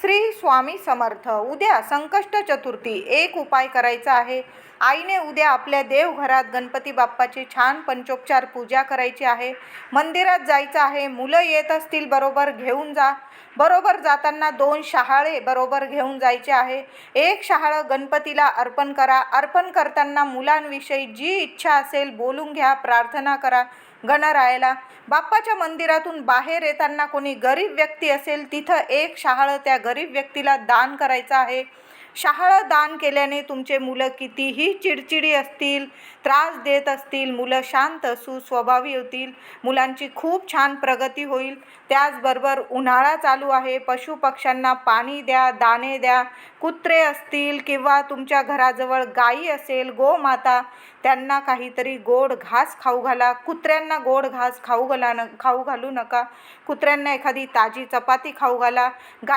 श्री स्वामी समर्थ. उद्या संकष्ट चतुर्थी. एक उपाय करायचा आहे. आईने उद्या आपल्या देवघरात गणपती बाप्पाची छान पंचोपचार पूजा करायची आहे. मंदिरात जायचं आहे. मुलं येत असतील बरोबर घेऊन जा. बरोबर जाताना 2 शहाळे बरोबर घेऊन जायचे आहे. एक शहाळं गणपतीला अर्पण करा. अर्पण करताना मुलांविषयी जी इच्छा असेल बोलून घ्या, प्रार्थना करा गणरायाला. बाप्पाच्या मंदिरातून बाहेर येताना कोणी गरीब व्यक्ती असेल तिथं एक शहाळं त्या गरीब व्यक्तीला दान करायचं आहे. शहाळं दान केल्याने तुमचे मुलं कितीही चिडचिडी असतील, त्रास देत असतील, मुलं शांत सुस्वभावी होतील. मुलांची खूप छान प्रगती होईल. त्याचबरोबर उन्हाळा चालू आहे. पशुपक्ष्यांना पाणी द्या, दाणे द्या. कुत्रे असतील किंवा तुमच्या घराजवळ गायी असेल, गोमाता, त्यांना काहीतरी गोड घास खाऊ घाला. कुत्र्यांना गोड घास खाऊ घालू नका. कुत्र्यांना एखादी ताजी चपाती खाऊ घाला.